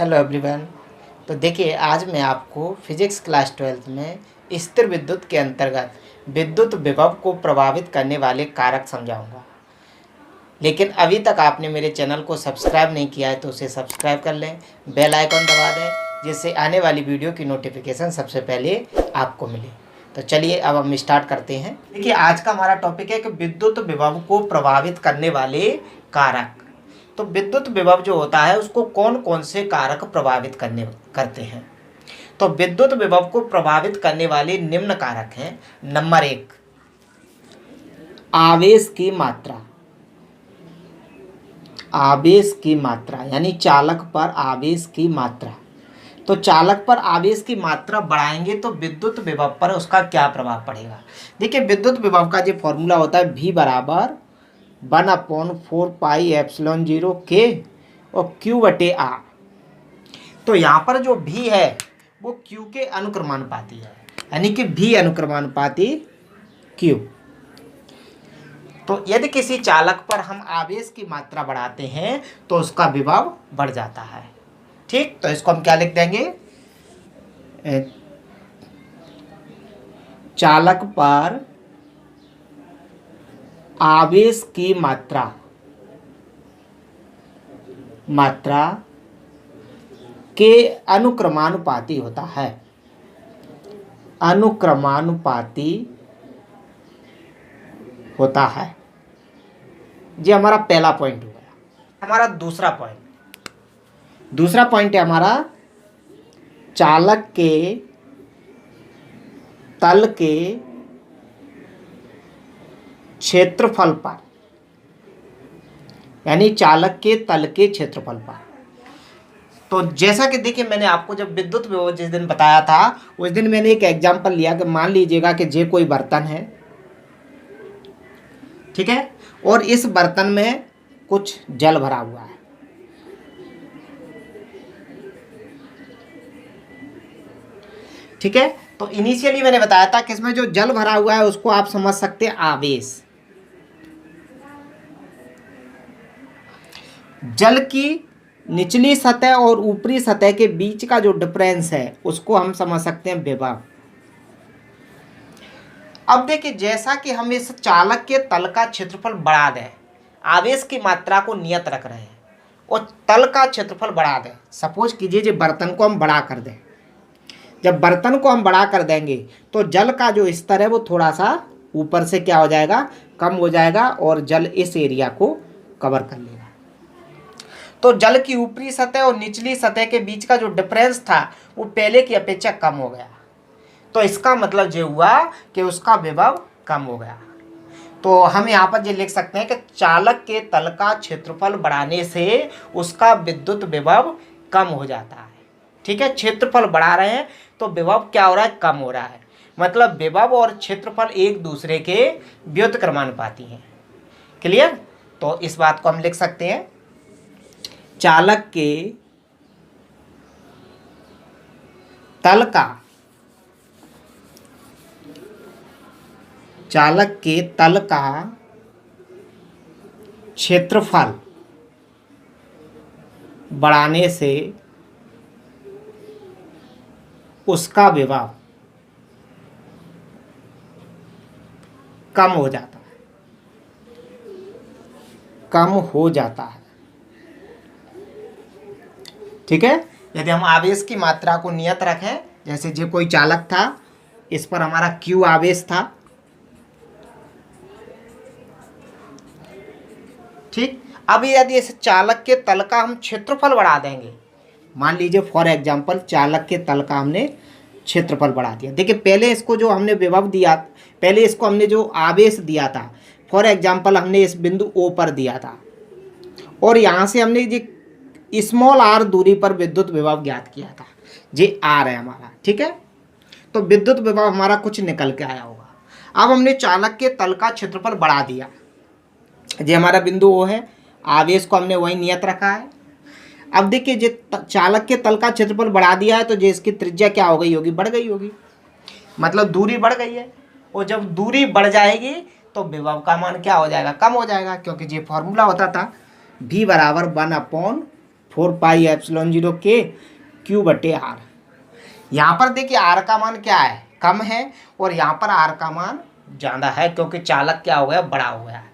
Hello everyone. तो देखिए, आज मैं आपको फिजिक्स क्लास 12th में स्थिर विद्युत के अंतर्गत विद्युत विभव को प्रभावित करने वाले कारक समझाऊंगा। लेकिन अभी तक आपने मेरे चैनल को सब्सक्राइब नहीं किया है तो उसे सब्सक्राइब कर लें, बेल आइकन दबा दें, जिससे आने वाली वीडियो की नोटिफिकेशन सबसे पहले आपको मिले। तो चलिए अब हम स्टार्ट करते हैं। देखिए, आज का हमारा टॉपिक है कि विद्युत विभव को प्रभावित करने वाले कारक। तो विद्युत विभव जो होता है उसको कौन कौन से कारक प्रभावित करते हैं। तो विद्युत विभव को प्रभावित करने वाले निम्न कारक हैं। नंबर 1, आवेश की मात्रा। आवेश की मात्रा यानी चालक पर आवेश की मात्रा। तो चालक पर आवेश की मात्रा बढ़ाएंगे तो विद्युत विभव पर उसका क्या प्रभाव पड़ेगा। देखिए, विद्युत विभव का जो फॉर्मूला होता है V बराबर 1/4πε0 K और Q/R। तो यहाँ पर जो V है वो Q के अनुक्रमानुपाती है, यानी कि V अनुक्रमानुपाती Q। तो यदि किसी चालक पर हम आवेश की मात्रा बढ़ाते हैं तो उसका विभव बढ़ जाता है। ठीक, तो इसको हम क्या लिख देंगे, चालक पर आवेश की मात्रा के अनुक्रमानुपाती होता है। अनुक्रमानुपाती होता है। ये हमारा पहला पॉइंट हो गया। हमारा दूसरा पॉइंट है हमारा चालक के तल के क्षेत्रफल पर, यानी चालक के तल के क्षेत्रफल पर। तो जैसा कि देखिए, मैंने आपको जब विद्युत विभव जिस दिन बताया था उस दिन मैंने एक एग्जांपल लिया कि मान लीजिएगा कि ये कोई बर्तन है, ठीक है, और इस बर्तन में कुछ जल भरा हुआ है। ठीक है, तो इनिशियली मैंने बताया था कि इसमें जो जल भरा हुआ है उसको आप समझ सकते हैं आवेश। जल की निचली सतह और ऊपरी सतह के बीच का जो डिफरेंस है उसको हम समझ सकते हैं विभव। अब देखिए, जैसा कि हम इस चालक के तल का क्षेत्रफल बढ़ा दें, आवेश की मात्रा को नियत रख रहे हैं और तल का क्षेत्रफल बढ़ा दें। सपोज कीजिए जो बर्तन को हम बड़ा कर दें। जब बर्तन को हम बड़ा कर देंगे तो जल का जो स्तर है वो थोड़ा सा ऊपर से क्या हो जाएगा, कम हो जाएगा और जल इस एरिया को कवर कर लेगा। तो जल की ऊपरी सतह और निचली सतह के बीच का जो डिफरेंस था वो पहले की अपेक्षा कम हो गया। तो इसका मतलब ये हुआ कि उसका विभव कम हो गया। तो हम यहाँ पर ये लिख सकते हैं कि चालक के तल का क्षेत्रफल बढ़ाने से उसका विद्युत विभव कम हो जाता है। ठीक है, क्षेत्रफल बढ़ा रहे हैं तो विभव क्या हो रहा है, कम हो रहा है। मतलब विभव और क्षेत्रफल एक दूसरे के व्युत्क्रमानुपाती हैं। क्लियर। तो इस बात को हम लिख सकते हैं, चालक के तल का क्षेत्रफल बढ़ाने से उसका विभव कम हो जाता है। ठीक है, यदि हम आवेश की मात्रा को नियत रखें, जैसे जो कोई चालक था, इस पर हमारा Q आवेश था। ठीक, अब यदि इस चालक के तल का हम क्षेत्रफल बढ़ा देंगे, मान लीजिए फॉर एग्जांपल चालक के तल का हमने क्षेत्रफल बढ़ा दिया। देखिए, पहले इसको जो हमने विभव दिया, पहले इसको हमने जो आवेश दिया था, फॉर एग्जांपल हमने इस बिंदु O पर दिया था और यहाँ से हमने ये स्मॉल r दूरी पर विद्युत विभव ज्ञात किया था। ये r है हमारा। ठीक है, तो विद्युत विभव हमारा कुछ निकल के आया होगा। अब हमने चालक के तल का क्षेत्रफल बढ़ा दिया, ये हमारा बिंदु O है, आवेश को हमने वही नियत रखा है। अब देखिए, जो चालक के तल का क्षेत्रफल बढ़ा दिया है तो जो इसकी त्रिज्या क्या हो गई होगी, बढ़ गई होगी, मतलब दूरी बढ़ गई है। और जब दूरी बढ़ जाएगी तो विभव का मान क्या हो जाएगा, कम हो जाएगा, क्योंकि ये फॉर्मूला होता था V बराबर 1/4 4πε0 के Q/R। यहाँ पर देखिए R का मान क्या है, कम है, और यहाँ पर R का मान ज़्यादा है क्योंकि चालक क्या हो गया, बड़ा हो गया है।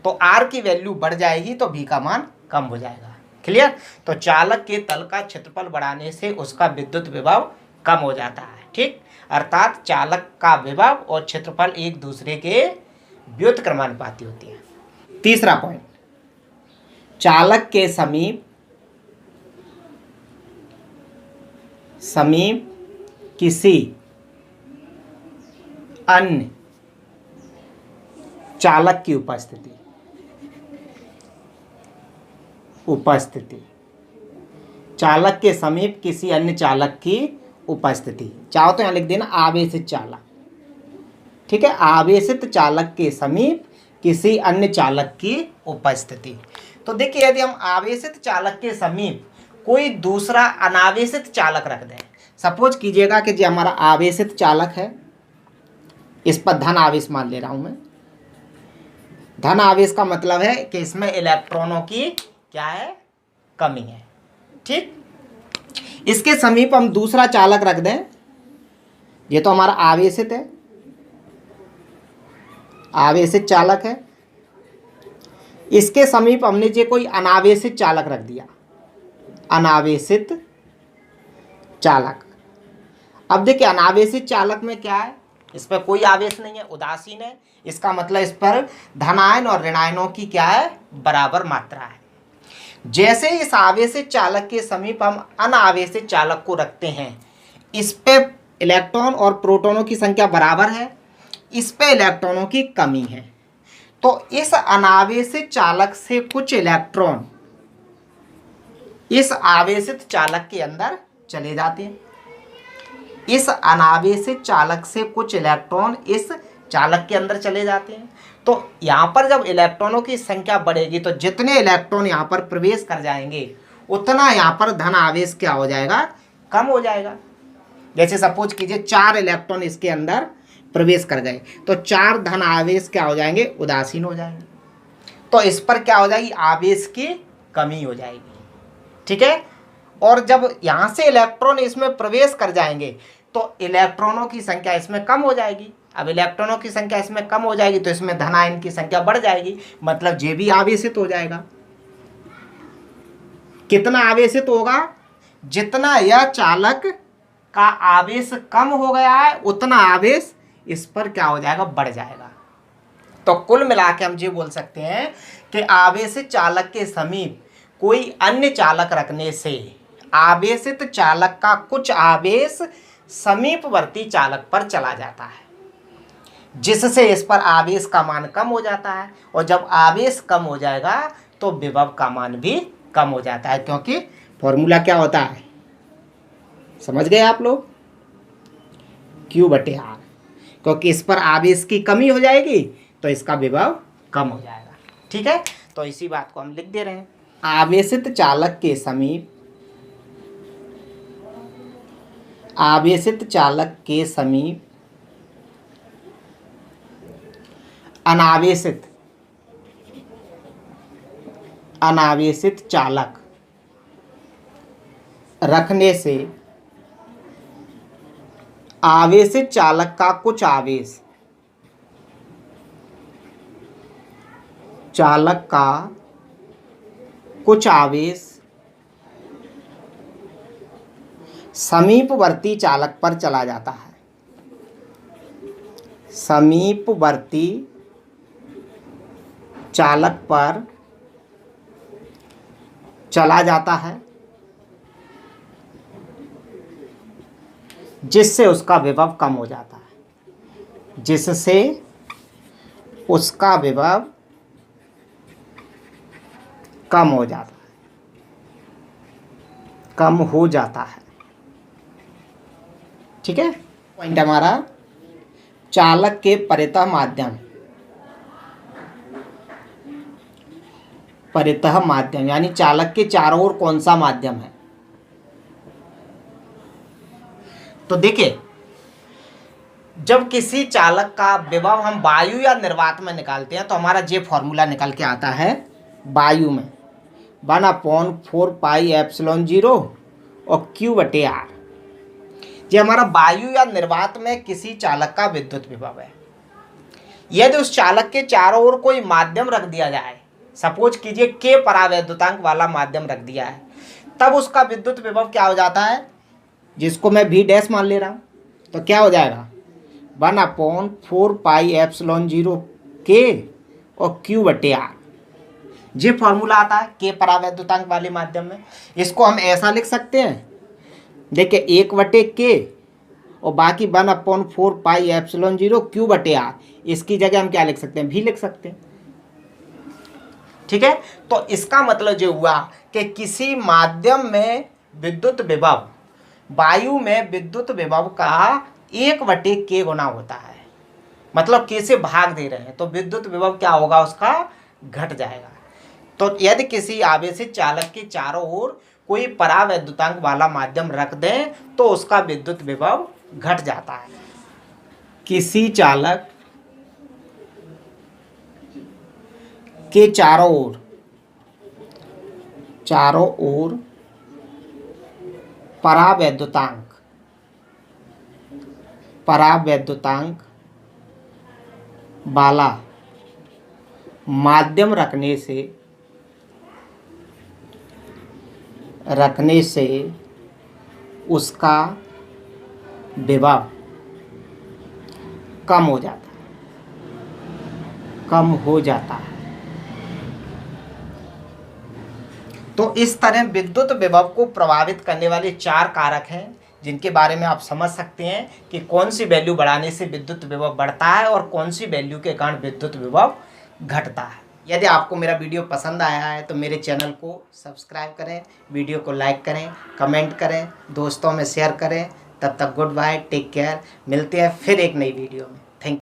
तो R की वैल्यू बढ़ जाएगी तो V का मान कम हो जाएगा। क्लियर। तो चालक के तल का क्षेत्रफल बढ़ाने से उसका विद्युत विभव कम हो जाता है। ठीक, अर्थात चालक का विभव और क्षेत्रफल एक दूसरे के व्युत्क्रमानुपाती होती है। तीसरा पॉइंट, चालक के समीप किसी अन्य चालक की उपस्थिति चालक के समीप किसी अन्य चालक की उपस्थिति, चाहो तो यहाँ लिख देना आवेशित चालक। ठीक है, आवेशित चालक के समीप किसी अन्य चालक की उपस्थिति। तो देखिए यदि हम आवेशित चालक के समीप कोई दूसरा अनावेशित चालक रख दें, सपोज कीजिएगा कि जी हमारा आवेशित चालक है, इस पर धन आवेश मान ले रहा हूं मैं। धन आवेश का मतलब है कि इसमें इलेक्ट्रॉनों की क्या है, कमी है। ठीक, इसके समीप हम दूसरा चालक रख दें, ये तो हमारा आवेशित है, आवेशित चालक है। इसके समीप हमने जो कोई अनावेशित चालक रख दिया, अनावेशित चालक। अब देखिए अनावेशित चालक में क्या है, इस पर कोई आवेश नहीं है, उदासीन है। इसका मतलब इस पर धनायन और ऋणायनों की क्या है, बराबर मात्रा है। जैसे इस आवेशित चालक के समीप हम अनावेशित चालक को रखते हैं, इस पे इलेक्ट्रॉन और प्रोटॉनों की संख्या बराबर है, इस पे इलेक्ट्रॉनों की कमी है। तो इस अनावेशित चालक से कुछ इलेक्ट्रॉन इस आवेशित चालक के अंदर चले जाते हैं, इस अनावेशित चालक से कुछ इलेक्ट्रॉन इस चालक के अंदर चले जाते हैं। तो यहाँ पर जब इलेक्ट्रॉनों की संख्या बढ़ेगी तो जितने इलेक्ट्रॉन यहाँ पर प्रवेश कर जाएंगे उतना यहाँ पर धन आवेश क्या हो जाएगा, कम हो जाएगा। जैसे सपोज कीजिए 4 इलेक्ट्रॉन इसके अंदर प्रवेश कर गए तो 4 धन आवेश क्या हो जाएंगे, उदासीन हो जाएंगे। तो इस पर क्या हो जाएगी, आवेश की कमी हो जाएगी। ठीक है, और जब यहाँ से इलेक्ट्रॉन इसमें प्रवेश कर जाएंगे तो इलेक्ट्रॉनों की संख्या इसमें कम हो जाएगी। अब इलेक्ट्रॉनों की संख्या इसमें कम हो जाएगी तो इसमें धनायन की संख्या बढ़ जाएगी, मतलब जे भी आवेशित हो जाएगा। कितना आवेशित होगा, जितना यह चालक का आवेश कम हो गया है उतना आवेश इस पर क्या हो जाएगा, बढ़ जाएगा। तो कुल मिला के हम ये बोल सकते हैं कि आवेशित चालक के समीप कोई अन्य चालक रखने से आवेशित चालक का कुछ आवेश समीपवर्ती चालक पर चला जाता है, जिससे इस पर आवेश का मान कम हो जाता है। और जब आवेश कम हो जाएगा तो विभव का मान भी कम हो जाता है, क्योंकि फॉर्मूला क्या होता है, समझ गए आप लोग, Q/R। क्योंकि इस पर आवेश की कमी हो जाएगी तो इसका विभव कम हो जाएगा। ठीक है, तो इसी बात को हम लिख दे रहे हैं। आवेशित चालक के समीप अनावेशित चालक रखने से आवेशित चालक का कुछ आवेश समीपवर्ती चालक पर चला जाता है, समीपवर्ती चालक पर चला जाता है, जिससे उसका विभव कम हो जाता है, जिससे उसका विभव कम हो जाता है। ठीक है, पॉइंट हमारा चालक के परितः माध्यम यानी चालक के चारों ओर कौन सा माध्यम है। तो देखिए जब किसी चालक का विभव हम वायु या निर्वात में निकालते हैं तो हमारा ये फॉर्मूला निकल के आता है वायु में। 1/4πε0 और Q/R। ये हमारा वायु या निर्वात में किसी चालक का विद्युत विभव है। यदि उस चालक के चारों ओर कोई माध्यम रख दिया जाए, सपोज कीजिए K परावैद्युतांक वाला माध्यम रख दिया है, तब उसका विद्युत विभव क्या हो जाता है, जिसको मैं V डैश मान ले रहा हूँ, तो क्या हो जाएगा 1/4πε0 K और Q/R। ये फॉर्मूला आता है K परावैद्युतांक वाले माध्यम में। इसको हम ऐसा लिख सकते हैं, देखिए 1/K और बाकी 1/4πε0 Q/R। इसकी जगह हम क्या लिख सकते हैं, V लिख सकते हैं। ठीक है, तो इसका मतलब जो हुआ कि किसी माध्यम में विद्युत विभव, वायु में विद्युत विभव का 1/K गुना होता है। मतलब K से भाग दे रहे हैं तो विद्युत विभव क्या होगा, उसका घट जाएगा। तो यदि किसी आवेशित चालक के चारों ओर कोई परावैद्युतांक वाला माध्यम रख दें तो उसका विद्युत विभव घट जाता है। किसी चालक के चारों ओर परावैद्युतांक वाला माध्यम रखने से उसका विभव कम हो जाता है। तो इस तरह विद्युत विभव को प्रभावित करने वाले 4 कारक हैं, जिनके बारे में आप समझ सकते हैं कि कौन सी वैल्यू बढ़ाने से विद्युत विभव बढ़ता है और कौन सी वैल्यू के कारण विद्युत विभव घटता है। यदि आपको मेरा वीडियो पसंद आया है तो मेरे चैनल को सब्सक्राइब करें, वीडियो को लाइक करें, कमेंट करें, दोस्तों में शेयर करें। तब तक गुड बाय, टेक केयर। मिलते हैं फिर एक नई वीडियो में।